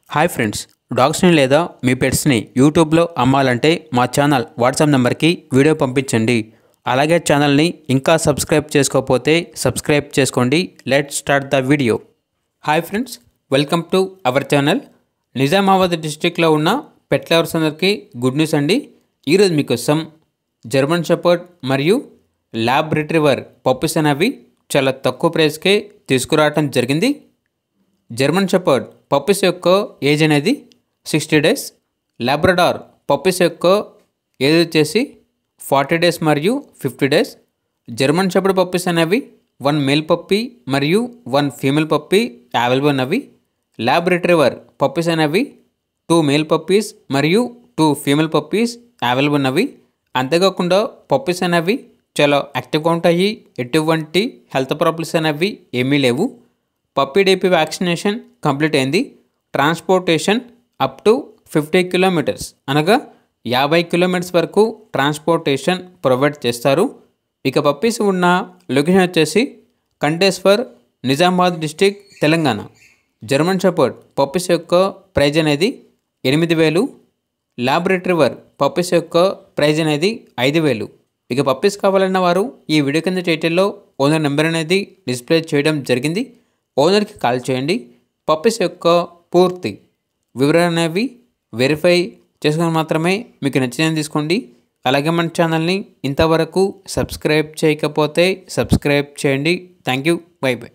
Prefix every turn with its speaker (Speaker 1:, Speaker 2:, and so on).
Speaker 1: Hi friends, డాగ్స్ని లేదా మీ పెట్స్ని యూట్యూబ్లో అమ్మాలంటే మా ఛానల్ వాట్సాప్ నెంబర్కి వీడియో పంపించండి. అలాగే ఛానల్ని ఇంకా సబ్స్క్రైబ్ చేసుకోకపోతే సబ్స్క్రైబ్ చేసుకోండి. Let's start the video. Hi friends, welcome to our channel. Nizamabad డిస్ట్రిక్ట్లో ఉన్న పెట్ లవర్స్ అందరికీ గుడ్ న్యూస్ అండి. ఈరోజు మీకోసం జర్మన్ షెపర్డ్ మరియు ల్యాబ్ రిట్రీవర్ పప్పీస్ అనేవి చాలా తక్కువ ప్రైస్కే తీసుకురావడం జరిగింది. జర్మన్ షెపర్డ్ పప్పీస్ యొక్క ఏజ్ అనేది 60 డేస్, లాబ్రడార్ పప్పీస్ యొక్క ఏజ్ వచ్చేసి 40 డేస్ మరియు 50 డేస్. జర్మన్ షెపర్డ్ పప్పీస్ అనేవి 1 మేల్ పప్పీ మరియు 1 ఫీమేల్ పప్పీ అవైలబుల్ ఉన్నవి. ల్యాబ్ రిట్రీవర్ పప్పీస్ అనేవి 2 మేల్ పప్పీస్ మరియు 2 ఫీమేల్ పప్పీస్ అవైలబుల్ ఉన్నవి. అంతేకాకుండా పప్పీస్ అనేవి చాలా యాక్టివ్గా ఉంటాయి. ఎటువంటి హెల్త్ ప్రాబ్లమ్స్ అనేవి ఏమీ లేవు. పప్పీ డీపీ వ్యాక్సినేషన్ కంప్లీట్ అయింది. ట్రాన్స్పోర్టేషన్ అప్ టు 50 కిలోమీటర్స్ అనగా 50 కిలోమీటర్స్ వరకు ట్రాన్స్పోర్టేషన్ ప్రొవైడ్ చేస్తారు. ఇక పప్పీస్ ఉన్న లొకేషన్ వచ్చేసి Kanteshwar, Nizamabad district, Telangana. German shepherd puppies యొక్క ప్రైజ్ అనేది 8,000. ల్యాబ్ రిట్రీవర్ పప్పీస్ యొక్క ప్రైజ్ అనేది 5,000. ఇక పప్పీస్ కావాలన్న వారు ఈ వీడియో కింద టైటిల్లో ఓనర్ నెంబర్ అనేది డిస్ప్లే చేయడం జరిగింది. ఓనర్కి కాల్ చేయండి. పప్పీస్ యొక్క పూర్తి వివరాలు అనేవి వెరిఫై చేసుకొని మాత్రమే మీకు నచ్చినది తీసుకోండి. అలాగే మన ఛానల్ని ఇంతవరకు సబ్స్క్రైబ్ చేయకపోతే సబ్స్క్రైబ్ చేయండి. Thank you. By by.